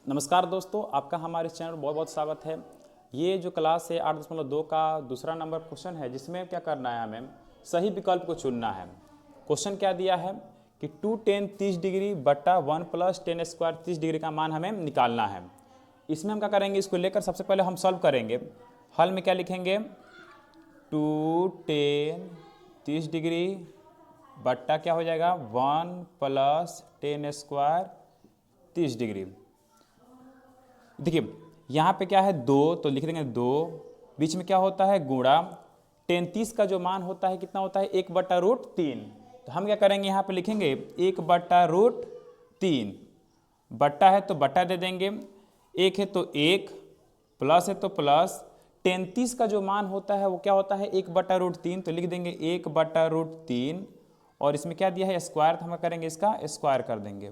नमस्कार दोस्तों, आपका हमारे चैनल में बहुत बहुत स्वागत है। ये जो क्लास है 8.2 का दूसरा नंबर क्वेश्चन है, जिसमें क्या करना है, हमें सही विकल्प को चुनना है। क्वेश्चन क्या दिया है कि 2 tan 30 डिग्री बटा 1 + tan स्क्वायर 30 डिग्री का मान हमें निकालना है। इसमें हम क्या करेंगे, इसको लेकर सबसे पहले हम सॉल्व करेंगे। हल में क्या लिखेंगे, 2 tan 30 डिग्री बट्टा क्या हो जाएगा 1 + tan स्क्वायर 30 डिग्री। देखिए यहाँ पे क्या है 2, तो लिख देंगे 2, बीच में क्या होता है गुणा। tan 30 का जो मान होता है कितना होता है 1/√3। तो हम क्या करेंगे, यहाँ पे लिखेंगे 1/√3। बट्टा है तो बट्टा दे देंगे, एक है तो एक, प्लस है तो प्लस। tan 30 का जो मान होता है वो क्या होता है 1/√3, तो लिख देंगे 1/√3। और इसमें क्या दिया है स्क्वायर, तो हम करेंगे इसका स्क्वायर कर देंगे।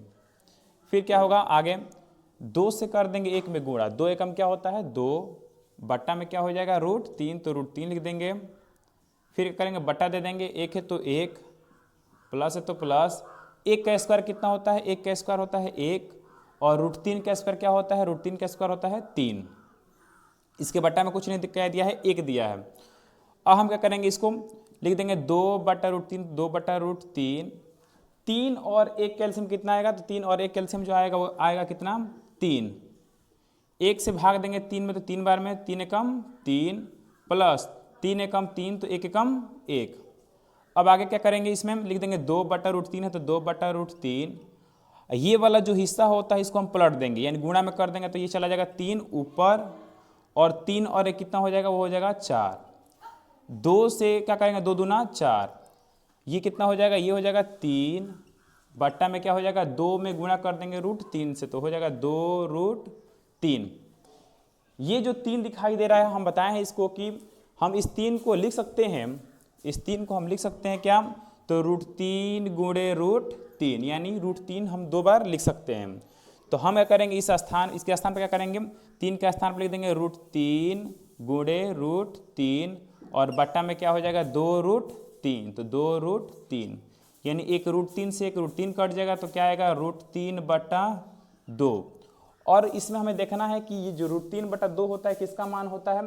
फिर क्या होगा आगे, 2 से कर देंगे 1 में गुणा, 2 एकम क्या होता है 2, बट्टा में क्या हो जाएगा √3, तो √3 लिख देंगे। फिर करेंगे बट्टा दे देंगे, एक है तो एक, प्लस है तो प्लस। एक का स्क्वायर कितना होता है, एक का स्क्वायर होता है 1, और √3 का स्क्वायर क्या होता है, √3 का स्क्वायर होता है 3। इसके बट्टा में कुछ नहीं क्या दिया है, 1 दिया है। अब हम क्या करेंगे, इसको लिख देंगे 2/√3, 2/√3। 3 और 1 कैल्शियम कितना आएगा, तो 3 और 1 कैल्शियम जो आएगा वो आएगा कितना 3। 1 से भाग देंगे 3 में, तो 3 बार में 3 एकम 3, प्लस 3 एकम 3, तो 1 एकम 1। अब आगे क्या करेंगे, इसमें हम लिख देंगे 2/√3 है तो 2/√3। ये वाला जो हिस्सा होता है इसको हम पलट देंगे, यानी गुणा में कर देंगे, तो ये चला जाएगा 3 ऊपर, और 3 और 1 कितना हो जाएगा, वो हो जाएगा 4। 2 से क्या करेंगे 2 दूना 4, ये कितना हो जाएगा, ये हो जाएगा 3, बट्टा में क्या हो जाएगा 2 में गुणा कर देंगे √3 से, तो हो जाएगा 2√3। ये जो 3 दिखाई दे रहा है, हम बताए हैं इसको कि हम इस 3 को लिख सकते हैं, इस 3 को हम लिख सकते हैं क्या, तो √3 गुणे √3, यानी √3 हम 2 बार लिख सकते हैं। तो हम क्या करेंगे, इस स्थान इसके स्थान पर क्या करेंगे, 3 के स्थान पर लिख देंगे √3 गुणे √3, और बट्टा में क्या हो जाएगा 2√3, तो 2√3, यानी एक √3 से एक √3 कट जाएगा, तो क्या आएगा √3/2। और इसमें हमें देखना है कि ये जो √3/2 होता है किसका मान होता है,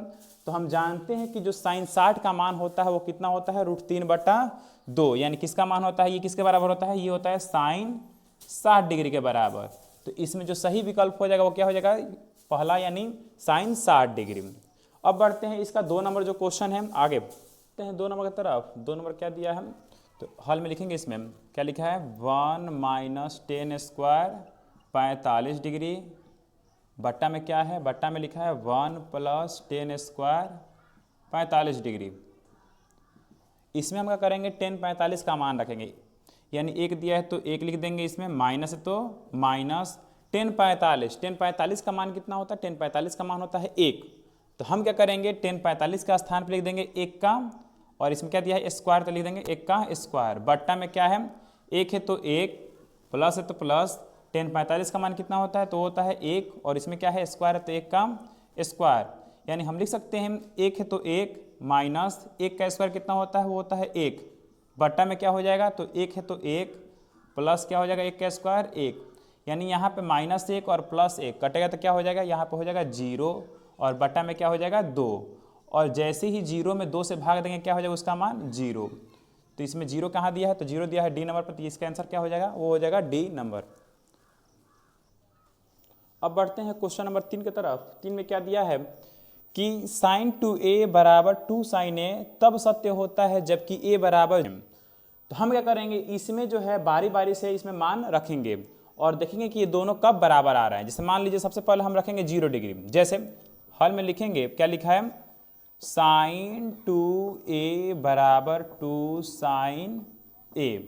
तो हम जानते हैं कि जो sin 60 का मान होता है वो कितना होता है √3/2, यानी किसका मान होता है, ये किसके बराबर होता है, ये होता है sin 60 डिग्री के बराबर। तो इसमें जो सही विकल्प हो जाएगा वो क्या हो जाएगा, पहला, यानी sin 60 डिग्री। अब बढ़ते हैं इसका 2 नंबर जो क्वेश्चन है, आगे बढ़ते हैं 2 नंबर की तरफ। 2 नंबर क्या दिया है, तो हल में लिखेंगे, इसमें क्या लिखा है 1 - tan स्क्वायर 45 डिग्री, बट्टा में क्या है, बट्टा में लिखा है 1 + tan स्क्वायर 45 डिग्री। इसमें हम क्या करेंगे tan 45 का मान रखेंगे, यानी 1 दिया है तो 1 लिख देंगे, इसमें माइनस है तो माइनस tan 45। tan 45 का मान कितना होता है, tan 45 का मान होता है 1। तो हम क्या करेंगे, tan 45 का स्थान पर लिख देंगे 1 का, और इसमें क्या दिया है स्क्वायर, तो लिख देंगे 1 का स्क्वायर। बट्टा में क्या है 1 है तो 1, प्लस है तो प्लस। tan 45 का मान कितना होता है, तो होता है 1, और इसमें क्या है स्क्वायर है तो 1 का स्क्वायर, यानी हम लिख सकते हैं 1 है तो 1 माइनस 1 का स्क्वायर कितना होता है, वो होता है 1। बट्टा में क्या हो जाएगा, तो 1 है तो 1, प्लस क्या हो जाएगा 1 का स्क्वायर 1, यानी यहाँ पे -1 और +1 कटेगा तो क्या हो जाएगा, यहाँ पे हो जाएगा 0, और बट्टा में क्या हो जाएगा 2, और जैसे ही 0 में 2 से भाग देंगे क्या हो जाएगा उसका मान 0। तो इसमें 0 कहाँ दिया है, तो 0 दिया है डी नंबर पर, तो इसका आंसर क्या हो जाएगा, वो हो जाएगा डी नंबर। अब बढ़ते हैं क्वेश्चन नंबर 3 की तरफ। 3 में क्या दिया है कि sin 2a = 2 sin a तब सत्य होता है जबकि a बराबर। तो हम क्या करेंगे, इसमें जो है बारी बारी से इसमें मान रखेंगे और देखेंगे कि ये दोनों कब बराबर आ रहे हैं। जैसे मान लीजिए सबसे पहले हम रखेंगे 0 डिग्री, जैसे हल में लिखेंगे क्या लिखा है, sin 2a = 2 sin a,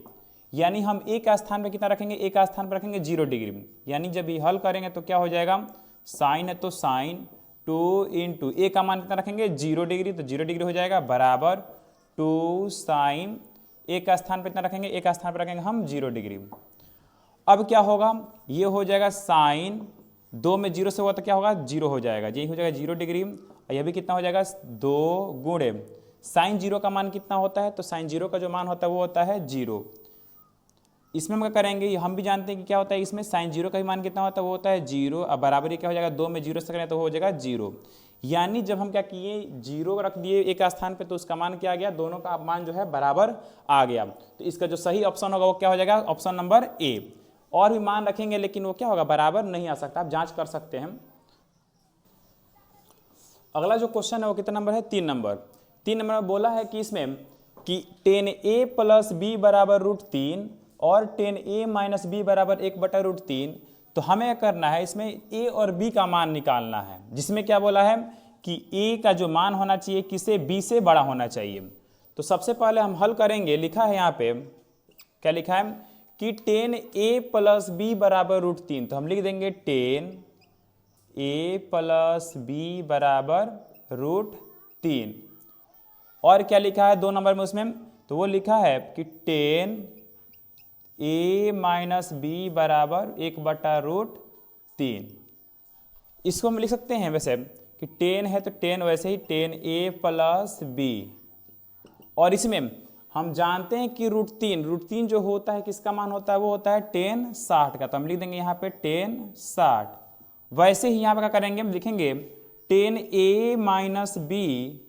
यानी हम a का स्थान पर कितना रखेंगे, a का स्थान पर रखेंगे 0 डिग्री, यानी जब ये हल करेंगे तो क्या हो जाएगा, साइन है तो साइन 2 × a का मान कितना रखेंगे 0 डिग्री, तो 0 डिग्री हो जाएगा बराबर 2 साइन, a का स्थान पर कितना रखेंगे, a का स्थान पर रखेंगे हम 0 डिग्री। अब क्या होगा, ये हो जाएगा साइन 2 में 0 से हुआ तो क्या होगा 0 हो जाएगा, यही हो जाएगा 0 डिग्री, और यह भी कितना हो जाएगा 2 गुणे साइन 0 का मान कितना होता है, तो साइन 0 का जो मान होता है वो होता है 0। इसमें हम क्या करेंगे, हम भी जानते हैं कि क्या होता है इसमें साइन जीरो का भी मान कितना होता है, वो होता है जीरो। अब बराबरी क्या हो जाएगा, 2 में जीरो से करें तो हो जाएगा जीरो। यानी जब हम क्या किए, जीरो रख दिए एक स्थान पे तो उसका मान क्या आ गया, दोनों का मान जो है बराबर आ गया। तो इसका जो सही ऑप्शन होगा वो क्या हो जाएगा, ऑप्शन नंबर ए। और भी मान रखेंगे लेकिन वो क्या होगा, बराबर नहीं आ सकता, आप जांच कर सकते हैं। अगला जो क्वेश्चन है वो कितना नंबर है, 3 नंबर। 3 नंबर में बोला है कि इसमें कि टेन ए प्लस बी बराबर √3 और टेन ए माइनस बी बराबर 1/√3। तो हमें करना है इसमें ए और बी का मान निकालना है, जिसमें क्या बोला है कि ए का जो मान होना चाहिए किसे, बी से बड़ा होना चाहिए। तो सबसे पहले हम हल करेंगे, लिखा है यहाँ पे, क्या लिखा है कि टेन ए प्लस बी बराबर √3। तो हम लिख देंगे टेन ए प्लस बी बराबर √3। और क्या लिखा है 2 नंबर में उसमें, तो वो लिखा है कि टेन ए माइनस बी बराबर 1/√3। इसको हम लिख सकते हैं वैसे कि टेन है तो टेन, वैसे ही टेन ए प्लस बी। और इसमें हम जानते हैं कि √3 जो होता है किसका मान होता है, वो होता है टेन 60 का। तो हम लिख देंगे यहाँ पे टेन 60। वैसे ही यहाँ पे क्या करेंगे, हम लिखेंगे टेन ए माइनस बी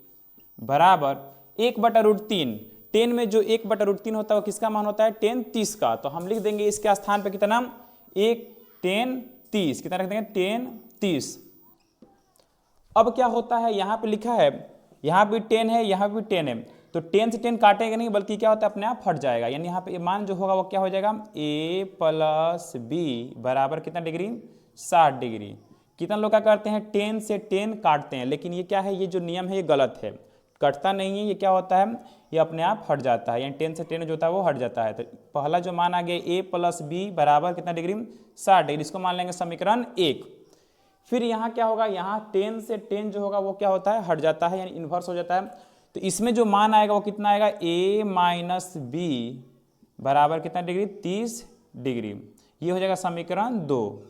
बराबर 1/√3। टेन में जो 1/√3 होता है वो किसका मान होता है, टेन 30 का। तो हम लिख देंगे इसके स्थान पे कितना, एक टेन 30, कितना रख देंगे, टेन 30। अब क्या होता है, यहाँ पे लिखा है, यहाँ भी 10 है, यहाँ भी 10 है, तो 10 से 10 काटेगा नहीं, बल्कि क्या होता है अपने आप हट जाएगा। यानी यहाँ पे मान जो होगा वो क्या हो जाएगा, a प्लस बी बराबर कितना डिग्री, 60 डिग्री। कितना लोग क्या करते हैं, 10 से 10 काटते हैं, लेकिन ये क्या है, ये जो नियम है ये गलत है, कटता नहीं है, ये क्या होता है, ये अपने आप हट जाता है। यानी 10 से 10 जो होता है वो हट जाता है। तो पहला जो मान आ गया a प्लस बी बराबर कितना डिग्री, 60 डिग्री, इसको मान लेंगे समीकरण 1। फिर यहाँ क्या होगा, यहाँ 10 से 10 जो होगा वो क्या होता है, हट जाता है, यानी इन्वर्स हो जाता है। तो इसमें जो मान आएगा वो कितना आएगा, a माइनस बी बराबर कितना डिग्री, 30 डिग्री। ये हो जाएगा समीकरण 2।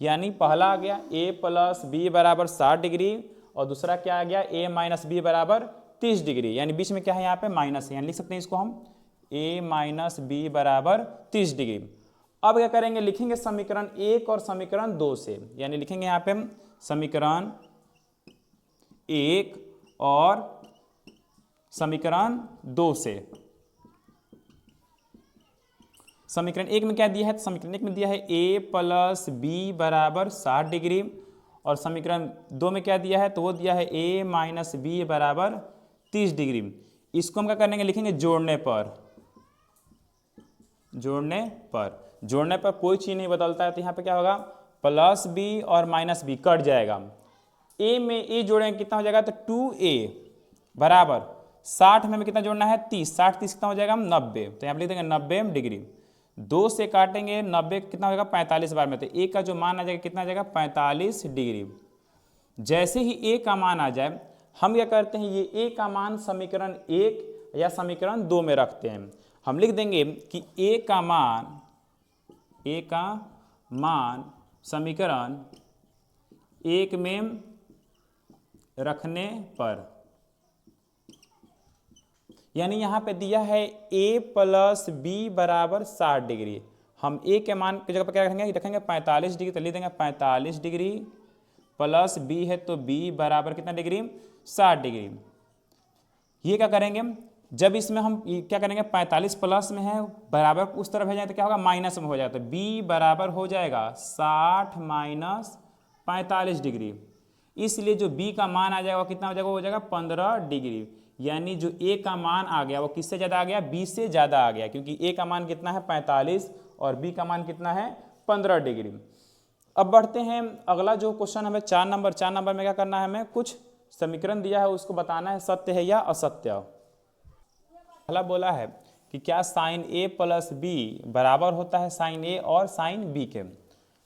यानी पहला आ गया a प्लस बी बराबर 60 डिग्री, और दूसरा क्या आ गया, a माइनस बी बराबर 30 डिग्री। यानी बीच में क्या है, यहाँ पे माइनस है, यानी लिख सकते हैं इसको हम a माइनस बी बराबर 30 डिग्री। अब क्या करेंगे, लिखेंगे समीकरण 1 और समीकरण 2 से, यानी लिखेंगे यहाँ पे हम समीकरण 1 और समीकरण 2 से। समीकरण 1 में क्या दिया है, तो समीकरण 1 में दिया है a प्लस बी बराबर 60 डिग्री, और समीकरण 2 में क्या दिया है, तो वो दिया है a माइनस बी बराबर 30 डिग्री। इसको हम क्या करेंगे, लिखेंगे जोड़ने पर। जोड़ने पर कोई चीज़ नहीं बदलता है, तो यहाँ पे क्या होगा, प्लस बी और माइनस बी कट जाएगा। a में a जोड़ेंगे कितना हो जाएगा, तो 2a बराबर 60 में कितना जोड़ना है, 30, 60 30 कितना हो जाएगा, 90। तो यहाँ पे लिख देंगे 90 डिग्री। 2 से काटेंगे 90 कितना होगा, 45 बार में, तो a का जो मान आ जाएगा कितना आ जाएगा, 45 डिग्री। जैसे ही a का मान आ जाए, हम क्या करते हैं, ये a का मान समीकरण 1 या समीकरण 2 में रखते हैं। हम लिख देंगे कि a का मान समीकरण 1 में रखने पर, यानी यहाँ पे दिया है a प्लस बी बराबर 60 डिग्री। हम a के मान की जगह पर क्या रखेंगे 45 डिग्री, तो लिख देंगे 45 डिग्री प्लस b है तो b बराबर कितना डिग्री, 60 डिग्री। ये क्या करेंगे, जब इसमें हम क्या करेंगे, 45 प्लस में है, बराबर उस तरफ है जाए तो क्या होगा, माइनस में हो जाए, तो b बराबर हो जाएगा 60 माइनस 45 डिग्री। इसलिए जो b का मान आ जाएगा वो कितना हो जाएगा, वो हो जाएगा 15 डिग्री। यानी जो a का मान आ गया वो किससे ज़्यादा आ गया, b से ज़्यादा आ गया, क्योंकि a का मान कितना है 45 और b का मान कितना है 15 डिग्री। अब बढ़ते हैं, अगला जो क्वेश्चन हमें 4 नंबर में क्या करना है, हमें कुछ समीकरण दिया है उसको बताना है सत्य है या असत्य। पहला बोला है कि क्या साइन a प्लस बी बराबर होता है साइन a और साइन b के।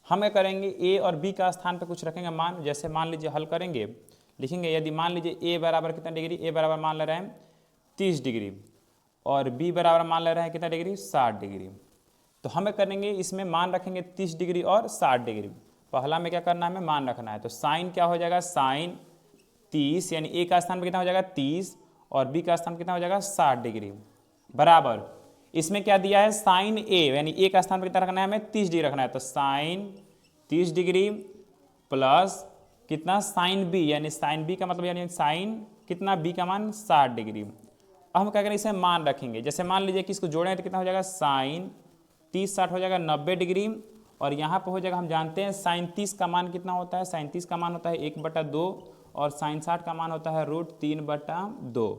हम क्या करेंगे, a और b का स्थान पे कुछ रखेंगे मान, जैसे मान लीजिए हल करेंगे, लिखेंगे यदि मान लीजिए a बराबर कितना डिग्री, a बराबर मान ले रहे हैं 30 डिग्री और b बराबर मान ले रहे हैं कितना डिग्री, 60 डिग्री। तो हमें करेंगे इसमें मान रखेंगे 30 डिग्री और 60 डिग्री। पहला में क्या करना है, हमें मान रखना है, तो साइन क्या हो जाएगा, साइन 30, यानी a का स्थान पर कितना हो जाएगा 30 और b का स्थान कितना हो जाएगा 60 डिग्री, बराबर इसमें क्या दिया है साइन ए, यानी ए का स्थान पर कितना रखना है हमें 30 डिग्री रखना है, तो साइन 30 डिग्री प्लस कितना साइन बी, यानी साइन बी का मतलब यानी साइन कितना बी का मान 60 डिग्री। अब हम क्या करें इसे मान रखेंगे, जैसे मान लीजिए कि इसको जोड़ें तो कितना हो जाएगा साइन 30 60 हो जाएगा 90 डिग्री, और यहाँ पर हो जाएगा हम जानते हैं साइन 30 का मान कितना होता है, साइन 30 का मान होता है 1/2 और साइन 60 का मान होता है √3/2।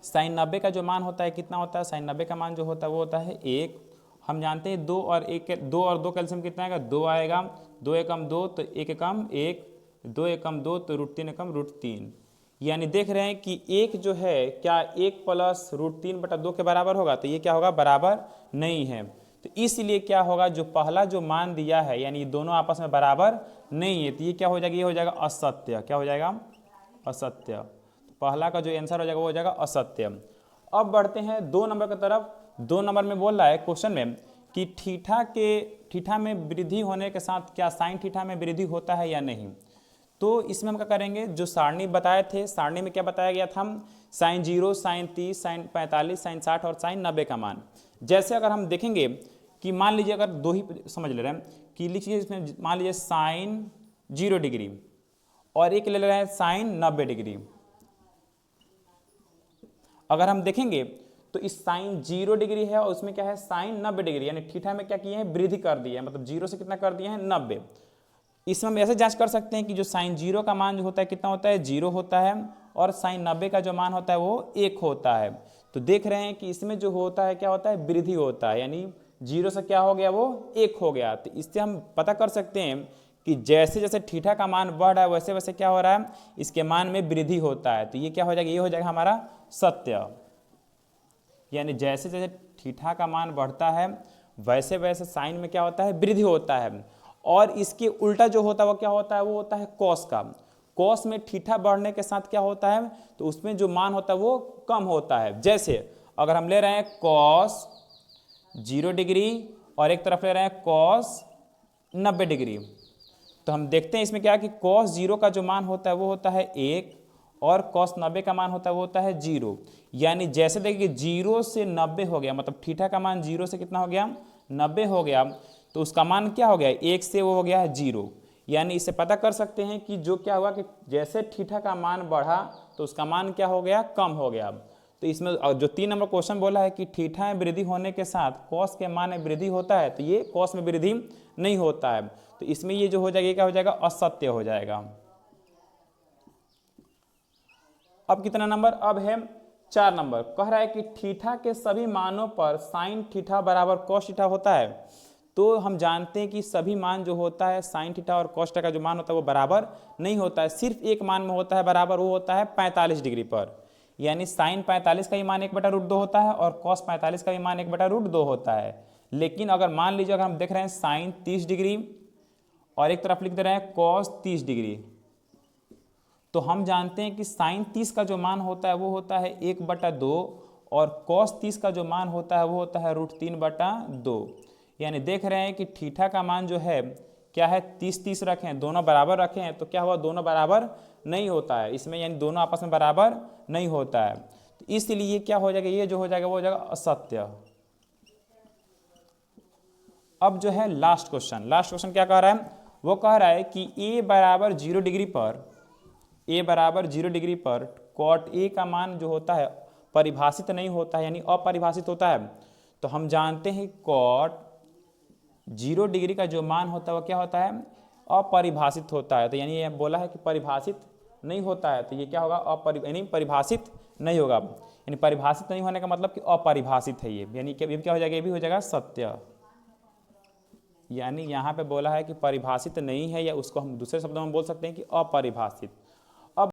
साइन 90 का जो मान होता है कितना होता है, साइन 90 का मान जो होता है वो होता है 1। हम जानते हैं 2 और 2 कैल्शियम कितना आएगा 2 आएगा, 2 एकम 2 तो 1 एकम 1, 2 एकम 2 तो √3 एकम √3। यानी देख रहे हैं कि एक जो है क्या 1 + √3/2 के बराबर होगा, तो ये क्या होगा बराबर नहीं है। तो इसलिए क्या होगा जो पहला जो मान दिया है यानी दोनों आपस में बराबर नहीं है, तो ये क्या हो जाएगा, ये हो जाएगा असत्य। क्या हो जाएगा असत्य। तो पहला का जो आंसर हो जाएगा वो हो जाएगा असत्य। अब बढ़ते हैं 2 नंबर की तरफ। 2 नंबर में बोल रहा है क्वेश्चन में कि थीटा में वृद्धि होने के साथ क्या साइन थीटा में वृद्धि होता है या नहीं। तो इसमें हम क्या करेंगे, जो सारणी बताए थे, सारणी में क्या बताया गया था, साइन 0, साइन 30, साइन 45, साइन 60 और साइन 90 का मान। जैसे अगर हम देखेंगे कि मान लीजिए अगर दो ही समझ ले रहे हैं कि लिखिए इसमें मान लीजिए साइन 0 डिग्री और एक ले रहे हैं साइन 90 डिग्री। अगर हम देखेंगे तो इस साइन 0 डिग्री है और उसमें क्या है साइन 90 डिग्री, यानी थीटा में क्या किए हैं वृद्धि कर दी है, मतलब 0 से कितना कर दिए हैं 90। इसमें हम ऐसे जांच कर सकते हैं कि जो साइन 0 का मान जो होता है कितना होता है 0 होता है और साइन 90 का जो मान होता है वो 1 होता है। तो देख रहे हैं कि इसमें जो होता है क्या होता है वृद्धि होता है, यानी 0 से क्या हो गया वो 1 हो गया। तो इससे हम पता कर सकते हैं कि जैसे जैसे थीटा का मान बढ़ रहा है वैसे वैसे क्या हो रहा है इसके मान में वृद्धि होता है। तो ये क्या हो जाएगा, ये हो जाएगा हमारा सत्य। यानी जैसे जैसे थीटा का मान बढ़ता है वैसे वैसे साइन में क्या होता है वृद्धि होता है। और इसके उल्टा जो होता है वो क्या होता है, वो होता है कॉस का। कॉस में थीटा बढ़ने के साथ क्या होता है तो उसमें जो मान होता है वो कम होता है। जैसे अगर हम ले रहे हैं कॉस 0 डिग्री और एक तरफ ले रहे हैं कॉस 90 डिग्री, तो हम देखते हैं इसमें क्या है कि कॉस 0 का जो मान होता है वो होता है 1 और कॉस 90 का मान होता है वो होता है 0। यानी जैसे देखिए 0 से 90 हो गया, मतलब थीटा का मान 0 से कितना हो गया 90 हो गया, तो उसका मान क्या हो गया 1 से वो हो गया है 0। यानी इससे पता कर सकते हैं कि जो क्या हुआ कि जैसे थीटा का मान बढ़ा तो उसका मान क्या हो गया कम हो गया। तो इसमें जो 3 नंबर क्वेश्चन बोला है कि थीटा में वृद्धि होने के साथ कॉस के मान में वृद्धि होता है, तो ये कॉस में वृद्धि नहीं होता है। तो इसमें ये जो हो जाएगा क्या हो जाएगा असत्य हो जाएगा। अब कितना नंबर, अब है 4 नंबर। कह रहा है कि थीटा के सभी मानों पर साइन थीटा बराबर कॉस थीटा होता है। तो हम जानते हैं कि सभी मान जो होता है साइन थीटा और कॉस थीटा का जो मान होता है वो बराबर नहीं होता है, सिर्फ एक मान में होता है बराबर, वो होता है 45 डिग्री पर। यानी साइन 45 का ही मान 1/√2 होता है और कॉस 45 का भी मान 1/√2 होता है। लेकिन अगर मान लीजिए अगर हम देख रहे हैं साइन 30 डिग्री और एक तरफ लिख दे रहे हैं कॉस 30 डिग्री, तो हम जानते हैं कि साइन 30 का जो मान होता है वो होता है 1/2 और कॉस 30 का जो मान होता है वो होता है √3/2। यानी देख रहे हैं कि थीटा का मान जो है क्या है 30-30 रखे हैं, दोनों बराबर रखे हैं, तो क्या हुआ दोनों बराबर नहीं होता है इसमें, यानी दोनों आपस में बराबर नहीं होता है। तो इसलिए क्या हो जाएगा, ये जो हो जाएगा वो हो जाएगा असत्य। अब जो है लास्ट क्वेश्चन क्या कह रहा है, वो कह रहा है कि a बराबर 0 डिग्री पर कॉट ए का मान जो होता है परिभाषित नहीं होता है, यानी अपरिभाषित होता है। तो हम जानते हैं कॉट 0 डिग्री का जो मान होता है वो क्या होता है अपरिभाषित होता है। तो यानी ये बोला है कि परिभाषित नहीं होता है, तो ये क्या होगा यानी परिभाषित नहीं होगा। यानी परिभाषित नहीं होने का मतलब कि अपरिभाषित है ये, यानी क्या हो जाएगा, ये भी हो जाएगा सत्य। यानी यहाँ पे बोला है कि परिभाषित नहीं है, या उसको हम दूसरे शब्दों में बोल सकते हैं कि अपरिभाषित।